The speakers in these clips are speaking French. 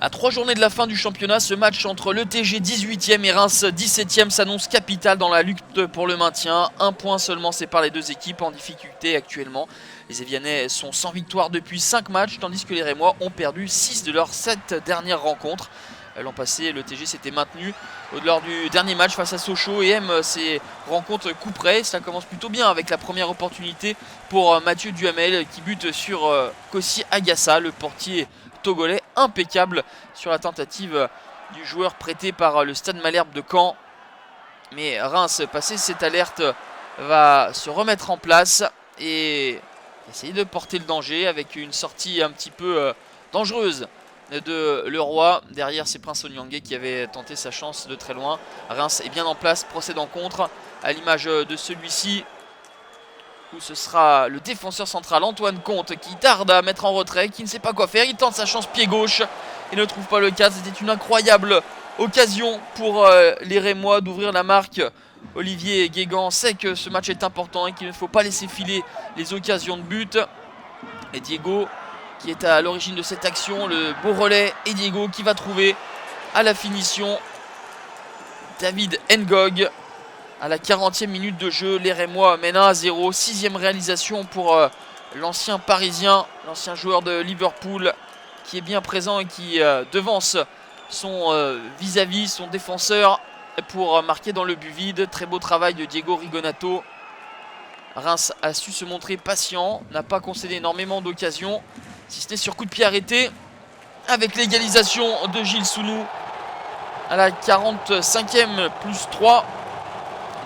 À 3 journées de la fin du championnat, ce match entre l'ETG 18e et Reims 17e s'annonce capital dans la lutte pour le maintien. Un point seulement sépare les deux équipes en difficulté actuellement. Les Évianais sont sans victoire depuis 5 matchs, tandis que les Rémois ont perdu 6 de leurs 7 dernières rencontres. L'an passé, l'ETG s'était maintenu lors du dernier match face à Sochaux et aime ses rencontres coup près. Cela commence plutôt bien avec la première opportunité pour Mathieu Duhamel qui bute sur Kossi Agassa, le portier togolais, impeccable sur la tentative du joueur prêté par le Stade Malherbe de Caen. Mais Reims, passé cette alerte, va se remettre en place et essayer de porter le danger avec une sortie un petit peu dangereuse de Leroy. Derrière, c'est Prince Onyangé qui avait tenté sa chance de très loin. Reims est bien en place, procède en contre à l'image de celui-ci, où ce sera le défenseur central Antoine Comte qui tarde à mettre en retrait, qui ne sait pas quoi faire. Il tente sa chance pied gauche et ne trouve pas le cadre. C'était une incroyable occasion pour les Rémois d'ouvrir la marque. Olivier Guégan sait que ce match est important et qu'il ne faut pas laisser filer les occasions de but. Et Diego qui est à l'origine de cette action, le beau relais, et Diego qui va trouver à la finition David Ngog. À la 40e minute de jeu, les Rémois mènent 1-0. 6e réalisation pour l'ancien parisien, l'ancien joueur de Liverpool, qui est bien présent et qui devance son vis-à-vis, son défenseur, pour marquer dans le but vide. Très beau travail de Diego Rigonato. Reims a su se montrer patient, n'a pas concédé énormément d'occasions, si ce n'est sur coup de pied arrêté, avec l'égalisation de Gilles Sounou à la 45e plus 3.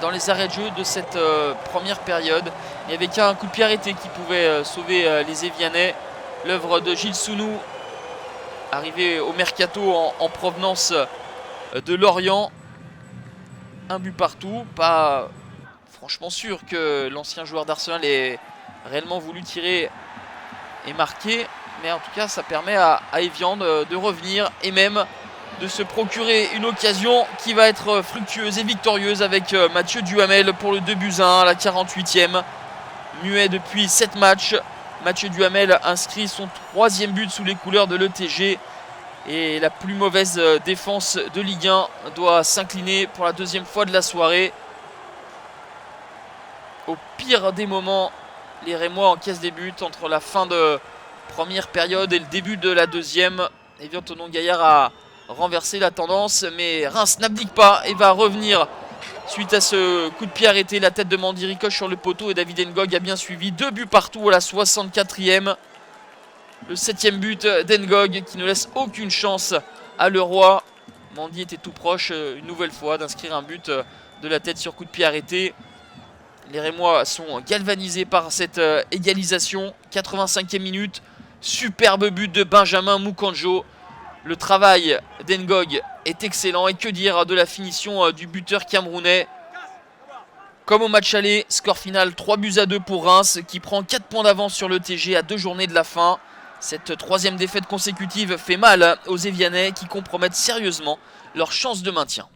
Dans les arrêts de jeu de cette première période, il n'y avait qu'un coup de pied arrêté qui pouvait sauver les Évianais. L'œuvre de Gilles Sounou, arrivé au Mercato en provenance de Lorient. Un but partout, pas franchement sûr que l'ancien joueur d'Arsenal ait réellement voulu tirer et marquer, mais en tout cas ça permet à Évian de revenir et même de se procurer une occasion qui va être fructueuse et victorieuse avec Mathieu Duhamel pour le 2-1 à la 48e. Muet depuis 7 matchs, Mathieu Duhamel inscrit son 3e but sous les couleurs de l'ETG. Et la plus mauvaise défense de Ligue 1 doit s'incliner pour la 2e fois de la soirée. Au pire des moments, les Rémois encaissent des buts entre la fin de première période et le début de la 2e. Évian Thonon-Gaillard a renverser la tendance, mais Reims n'abdique pas et va revenir suite à ce coup de pied arrêté. La tête de Mandy ricoche sur le poteau et David Ngog a bien suivi. 2 buts partout à la 64e. Le 7e but d'Ngog qui ne laisse aucune chance à Leroy. Mandy était tout proche une nouvelle fois d'inscrire un but de la tête sur coup de pied arrêté. Les Rémois sont galvanisés par cette égalisation. 85e minute, superbe but de Benjamin Mukanjo. Le travail d'Ngog est excellent et que dire de la finition du buteur camerounais. Comme au match aller, score final 3-2 pour Reims qui prend 4 points d'avance sur l'ETG à 2 journées de la fin. Cette 3e défaite consécutive fait mal aux Évianais qui compromettent sérieusement leur chance de maintien.